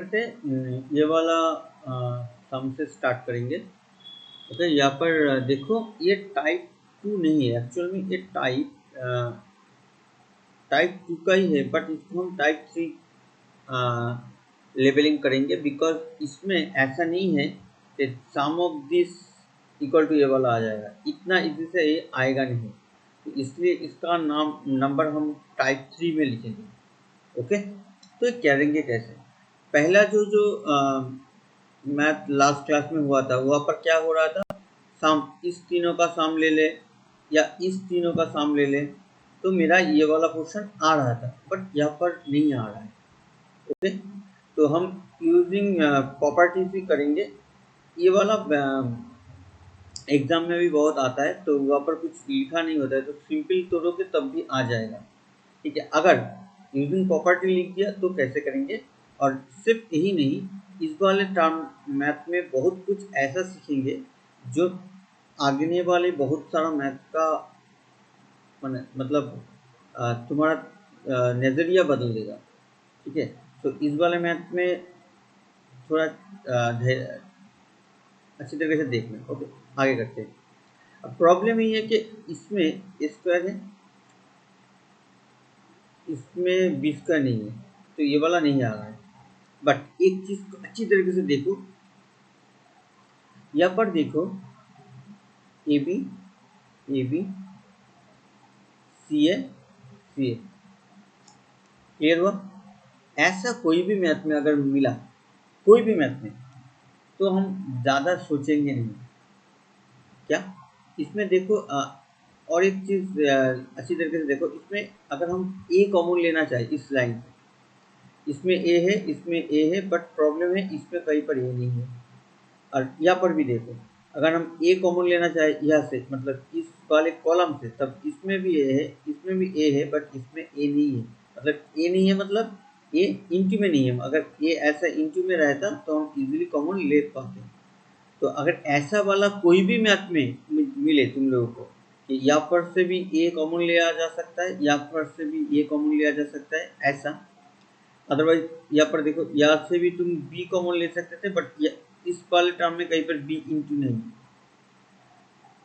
करते ये वाला सम से स्टार्ट करेंगे। ओके, यहाँ पर देखो ये टाइप 2 नहीं है, एक्चुअल में ये टाइप 2 का ही है, बट इसको हम टाइप 3 लेबलिंग करेंगे बिकॉज इसमें ऐसा नहीं है कि सम ऑफ दिस इक्वल टू ये वाला आ जाएगा, इतना इजी से ये आएगा नहीं, तो इसलिए इसका नाम नंबर हम टाइप 3 में लिखेंगे। ओके, तो ये करेंगे कैसे? पहला जो मैथ लास्ट क्लास में हुआ था, वहाँ पर क्या हो रहा था, सम इस तीनों का सम ले ले या इस तीनों का सम ले ले, तो मेरा ये वाला पोर्शन आ रहा था, बट यहाँ पर नहीं आ रहा है। ओके, तो हम यूजिंग प्रॉपर्टीज ही करेंगे। ये वाला एग्जाम में भी बहुत आता है, तो वहाँ पर कुछ लिखा नहीं होता है, तो सिंपल तोड़ोगे तब भी आ जाएगा। ठीक है, अगर यूजिंग प्रॉपर्टी लिख दिया तो कैसे करेंगे। और सिर्फ यही नहीं, इस वाले टर्म मैथ में बहुत कुछ ऐसा सीखेंगे जो आगे वाले बहुत सारा मैथ का मतलब तुम्हारा नज़रिया बदल देगा। ठीक है, तो इस वाले मैथ में थोड़ा अच्छी तरीके से देखना। ओके, आगे करते हैं। अब प्रॉब्लम ये है कि इसमें स्क्वायर है, इसमें बी स्क्वायर नहीं है, तो ये वाला नहीं आ रहा है। बट एक चीज को अच्छी तरीके से देखो, यहाँ पर देखो A B c A clear हुआ। ऐसा कोई भी मैथ में अगर मिला, कोई भी मैथ में, तो हम ज़्यादा सोचेंगे नहीं। क्या इसमें देखो और एक चीज़ अच्छी तरीके से देखो, इसमें अगर हम ए कॉमन लेना चाहे इस लाइन से, इसमें ए है, इसमें ए है, बट प्रॉब्लम है इसमें कहीं पर ए नहीं है। और यहाँ पर भी देखो, अगर हम ए कॉमन लेना चाहे यहाँ से, मतलब इस वाले कॉलम से, तब इसमें भी ए है, इसमें भी ए है, बट इसमें ए नहीं है। मतलब ए नहीं है मतलब ए इंटू में नहीं है। अगर ए ऐसा इंटू में रहता तो हम इजीली कॉमन ले पाते। तो अगर ऐसा वाला कोई भी मैथ में मिले तुम लोगों को कि यहाँ पर से भी ए कॉमन लिया जा सकता है, यहाँ पर से भी ए कॉमन लिया जा सकता है, ऐसा। अदरवाइज यहाँ पर देखो, यहाँ से भी तुम बी कॉमन ले सकते थे, बट इस वाले टर्म में कहीं पर बी इंटू नहीं।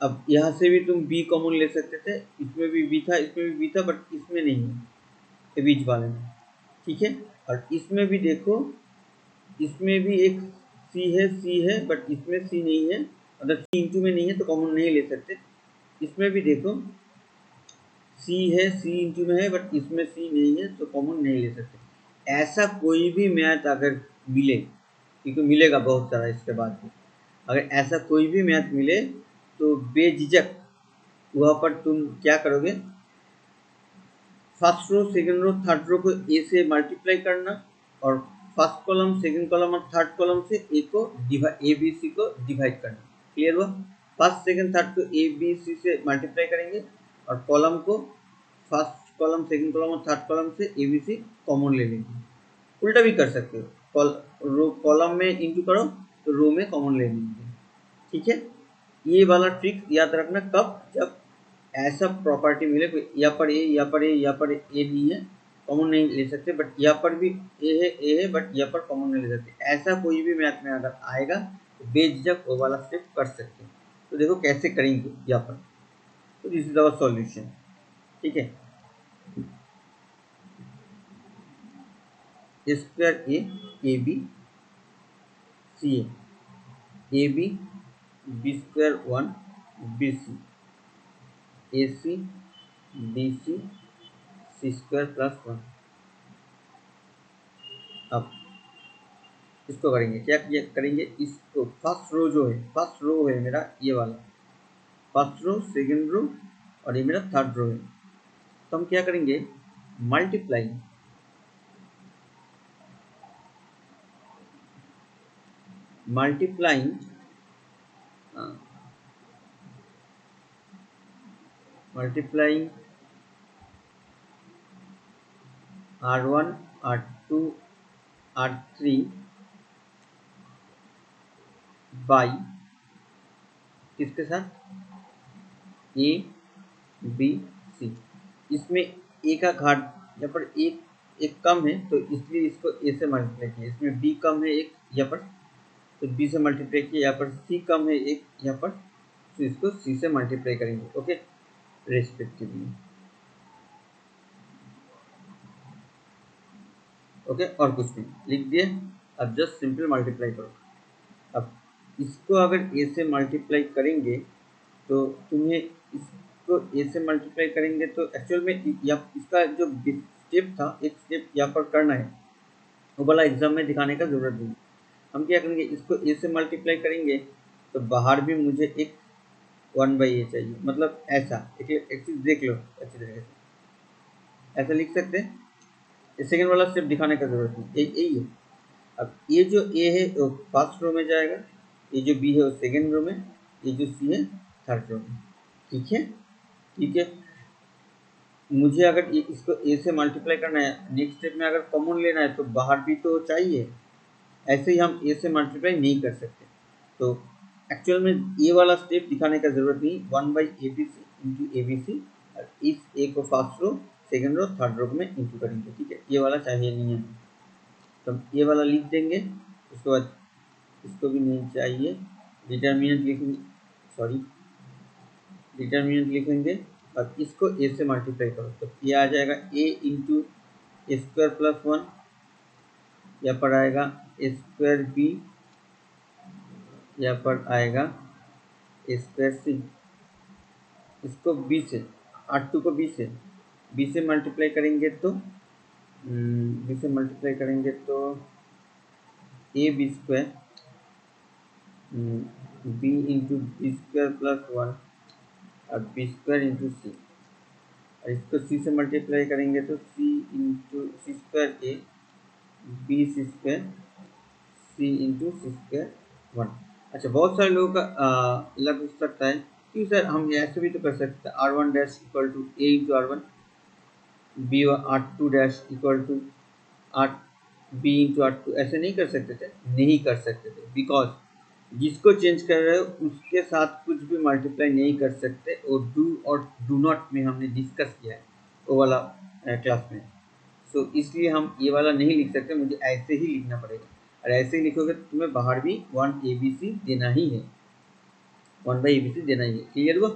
अब यहाँ से भी तुम बी कॉमन ले सकते थे, इसमें भी बी था, इसमें भी बी था, बट इसमें नहीं है, ये बीच वाले में। ठीक है, और इसमें भी देखो, इसमें भी एक सी है, बट इसमें सी नहीं है, अगर सी इंटू में नहीं है तो कॉमन नहीं ले सकते। इसमें भी देखो सी इंटू में है, बट इसमें सी नहीं है, तो कॉमन नहीं ले सकते। ऐसा कोई भी मैथ अगर मिले, क्योंकि मिलेगा बहुत सारा इसके बाद भी, अगर ऐसा कोई भी मैथ मिले तो बेझिझक वहाँ पर तुम क्या करोगे, first row, second row, third row को ए से मल्टीप्लाई करना, और फर्स्ट कॉलम, सेकंड कॉलम और थर्ड कॉलम से ए बी सी को डिवाइड करना। क्लियर हुआ। फर्स्ट सेकंड थर्ड को ए बी सी से मल्टीप्लाई करेंगे, और कॉलम को फर्स्ट कॉलम, सेकंड कॉलम और थर्ड कॉलम से ए बी सी कॉमन ले लेंगे। उल्टा भी कर सकते हो, रो कॉलम में इंटू करो तो रो में कॉमन ले लेंगे। ठीक है, ये वाला ट्रिक याद रखना, कब, जब ऐसा प्रॉपर्टी मिले, यहाँ पर ए, यहाँ पर ए, यहाँ पर ए नहीं है, कॉमन नहीं ले सकते, बट यहाँ पर भी ए है, बट यहाँ पर कॉमन नहीं ले सकते। ऐसा कोई भी मैथ में अगर आएगा तो बेझिझक वो वाला स्टेप कर सकते हैं। तो देखो कैसे करेंगे यहाँ पर। तो दिस इज आवर सॉल्यूशन। ठीक है, square a B c a b b square 1 b c a c b c c square plus 1। अब इसको करेंगे क्या, करेंगे इसको, फर्स्ट रो जो है, फर्स्ट रो है मेरा ये वाला, फर्स्ट रो, सेकंड रो, और ये मेरा थर्ड रो है। तो हम क्या करेंगे, multiply multiplying multiplying R1 R2 R3 by किसके साथ, ए बी सी। इसमें ए का घात, यहाँ पर एक एक कम है तो इसलिए इसको ए से मल्टीप्लाई किया, इसमें बी कम है एक यहाँ पर तो बी से मल्टीप्लाई किया, यहाँ पर सी कम है एक यहाँ पर तो इसको सी से मल्टीप्लाई करेंगे, ओके, रेस्पेक्टिवली, ओके। और कुछ नहीं लिख दिए, अब जस्ट सिंपल मल्टीप्लाई करो। अब इसको अगर ए से मल्टीप्लाई करेंगे तो तुम्हें इसको ए से मल्टीप्लाई करेंगे तो एक्चुअल में इसका जो स्टेप था, एक स्टेप यहाँ पर करना है, वो वाला एग्जाम में दिखाने का जरूरत नहीं। हम क्या करेंगे, इसको ए से मल्टीप्लाई करेंगे तो बाहर भी मुझे एक 1/a चाहिए, मतलब ऐसा एक चीज देख लो अच्छी तरीके से, ऐसा लिख सकते हैं। सेकेंड वाला स्टेप दिखाने का जरूरत नहीं, यही है। अब ये जो ए है वो फर्स्ट रो में जाएगा, ये जो बी है वो सेकेंड रो में, ये जो सी है थर्ड रो में, ठीक है, ठीक है। मुझे अगर इसको ए से मल्टीप्लाई करना है, नेक्स्ट स्टेप में अगर कॉमन लेना है तो बाहर भी तो चाहिए, ऐसे ही हम ए से मल्टीप्लाई नहीं कर सकते। तो एक्चुअल में ये वाला स्टेप दिखाने का जरूरत नहीं, 1/abc इंटू abc, और इस ए को first row second row third row में इंटू करेंगे, ठीक है। ये वाला चाहिए नहीं है, तो ये वाला लिख देंगे। उसके बाद इसको भी नहीं चाहिए, डिटर्मिनेंट लिखेंगे, सॉरी डिटर्मिनेंट लिखेंगे और इसको ए से मल्टीप्लाई करो तो ये आ जाएगा ए इंटू ए स्क्वायर प्लस 1, यहाँ पर आएगा ए स्क्वायर बी, यहाँ पर आएगा ए स्क्वायर सी। इसको बी से 8 को बी से मल्टीप्लाई करेंगे तो a b square b into b square plus 1 और बी स्क्वायर इंटू सी, और इसको सी से मल्टीप्लाई करेंगे तो c into c square a B c square c into c square 1। अच्छा, बहुत सारे लोगों का लग सकता है कि सर हम ऐसे भी तो कर सकते हैं, R1 dash equal to a into R1, R2 dash equal to r b into R2, ऐसे नहीं कर सकते थे, नहीं कर सकते थे, बिकॉज जिसको चेंज कर रहे हो उसके साथ कुछ भी मल्टीप्लाई नहीं कर सकते, और डू और डू नॉट में हमने डिस्कस किया है वो वाला क्लास में। सो इसलिए हम ये वाला नहीं लिख सकते, मुझे ऐसे ही लिखना पड़ेगा, और ऐसे ही लिखोगे तो तुम्हें बाहर भी 1/abc देना ही है, 1/abc देना ही है, क्लियर हुआ।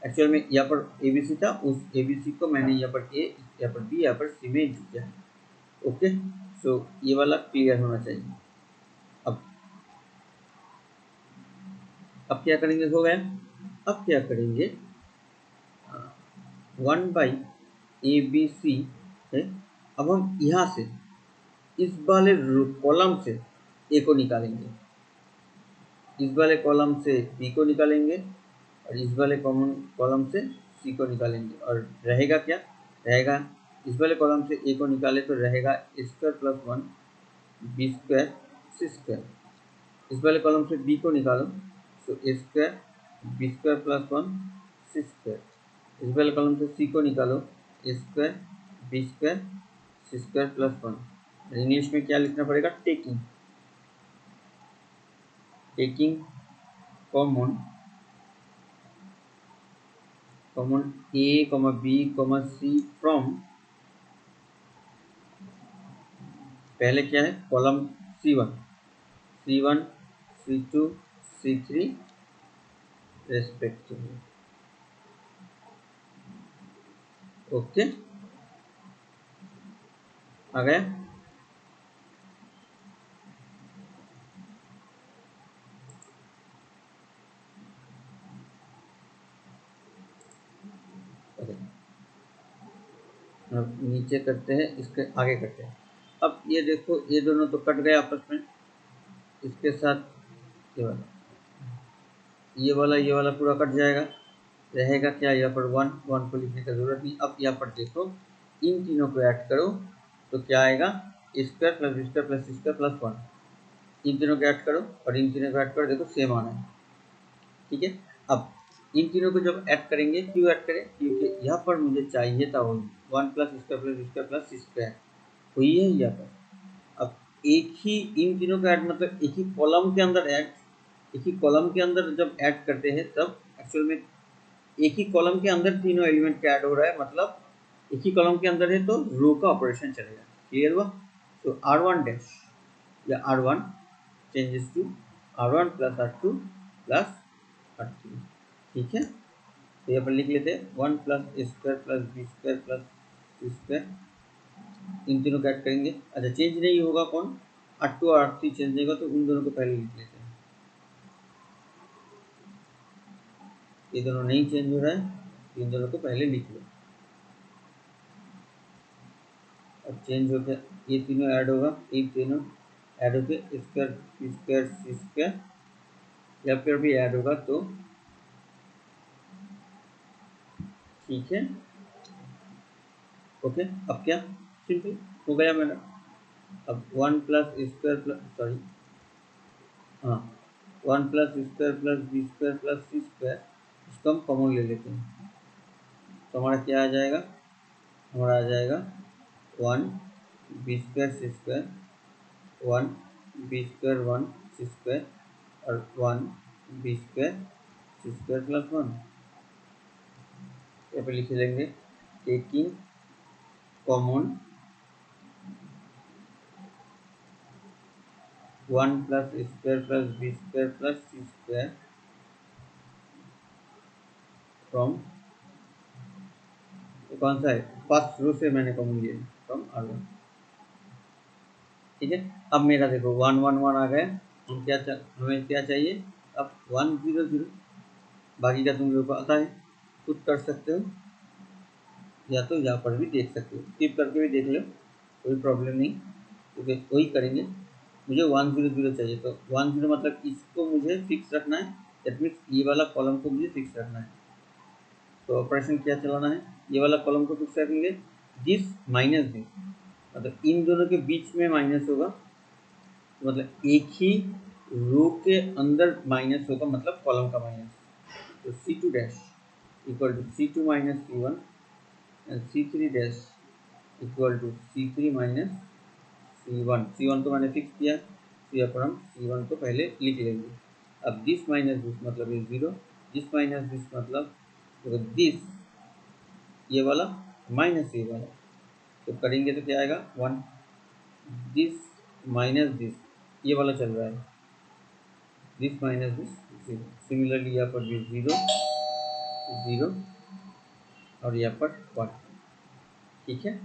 एक्चुअल में यहाँ पर abc था, उस abc को मैंने यहाँ पर a, यहाँ पर b, यहाँ पर c में इंटू किया, ओके। सो ये वाला क्लियर होना चाहिए। अब क्या करेंगे, हो गया। अब क्या करेंगे, 1/abc है। अब हम यहाँ से इस वाले कॉलम से ए को निकालेंगे, इस वाले कॉलम से बी को निकालेंगे, और इस वाले कॉलम से सी को निकालेंगे, और रहेगा क्या, रहेगा इस वाले कॉलम से ए को निकाले तो रहेगा A square plus 1 B square C square. इस वाले कॉलम से बी को निकालो तो A square B square plus 1 C square. इस वाले कॉलम से सी को निकालो, A square B square C square plus 1। English में क्या लिखना पड़ेगा, taking common A B C from, पहले क्या है column C1 C2 C3 respectively, okay, आ गया। अब नीचे करते हैं, इसके आगे करते हैं। अब ये देखो, ये दोनों तो कट गए आपस में, इसके साथ ये वाला पूरा कट जाएगा, रहेगा क्या यहाँ पर 1 को लिखने का जरूरत नहीं। अब यहाँ पर देखो, इन तीनों को ऐड करो तो क्या आएगा, a square plus b square plus c square plus 1। इन तीनों को ऐड करो और इन तीनों को ऐड करो, देखो सेम आना है, ठीक है। अब इन तीनों को जब ऐड करेंगे, क्यों ऐड करें, क्योंकि यहाँ पर मुझे चाहिए था 1 plus square plus b square plus c square, हुई है यहाँ पर। अब एक ही इन तीनों का ऐड मतलब एक ही कॉलम के अंदर ऐड, एक ही कॉलम के अंदर जब ऐड करते हैं तब एक्चुअल में एक ही कॉलम के अंदर तीनों एलिमेंट का ऐड हो रहा है, मतलब एक ही कॉलम के अंदर है तो रो का ऑपरेशन चलेगा, क्लियर हुआ? तो R1 डैश या R1 changes to R1 plus R2 plus R3। ठीक है, तो यहाँ पर लिख लेते हैं 1 plus a square plus b square plus c square, इन तीनों को ऐड करेंगे। अच्छा, चेंज नहीं होगा कौन? R2 और R3 चेंज नहीं होगा, तो उन दोनों को पहले लिख लेते हैं। ये दोनों नहीं चेंज हो रहा है, इन दोनों को पहले लिख लो। अब चेंज होकर ये तीनों ऐड होगा, ये तीनों ऐड होकर स्क्वायर पी स्क्वायर सी स्क्वायर यहाँ पर भी ऐड होगा, तो ठीक है। ओके, अब क्या सिंपल हो गया मेरा। अब 1 प्लस स्क्वायर प्लस सॉरी हाँ 1 plus square plus b square plus c square, इसको हम कॉमन ले लेते हैं, तो हमारा क्या आ जाएगा? हमारा आ जाएगा 1 बी स्क्वायर सी स्क्वायर, 1 बी स्क्वायर 1 सी स्क्वायर और 1 बी स्क्वायर सी स्क्वायर प्लस 1। यहाँ पे लिख लेंगे taking common 1 plus square plus b square plus c square from, कौन सा है? फर्स्ट रो से मैंने कॉमन लिया फ्रॉम R1। ठीक है, अब मेरा देखो 1 1 1 आ गए, हम हमें क्या चाहिए? अब 1 0 0, बाकी का तुम लोग को आता है, खुद कर सकते हो, या तो यहाँ पर भी देख सकते हो, स्किप करके भी देख लो, कोई प्रॉब्लम नहीं, क्योंकि वही करेंगे। मुझे 1 0 0 चाहिए, तो 1 0 मतलब इसको मुझे फिक्स रखना है, दैट मीन्स ये वाला कॉलम को मुझे फिक्स रखना है। तो ऑपरेशन क्या चलाना है? ये वाला कॉलम को फिक्स रखेंगे, दिस माइनस दिस, मतलब इन दोनों के बीच में माइनस होगा, मतलब एक ही रो के अंदर माइनस होगा, मतलब कॉलम का माइनस। तो C2 dash equal to C2 minus C1 and C3 dash equal to C3 minus C1। C1 को मैंने फिक्स किया, तो यहाँ पर हम C1 को पहले लिख लेंगे। अब दिस माइनस दिस मतलब ये 0, दिस माइनस दिस मतलब तो दिस ये वाला माइनस ये वाला, तो करेंगे तो क्या आएगा? 1। दिस माइनस दिस ये वाला चल रहा है, दिस माइनस दिस 0। सिमिलरली यहाँ पर भी 0 0 और यहाँ पर 1। ठीक है,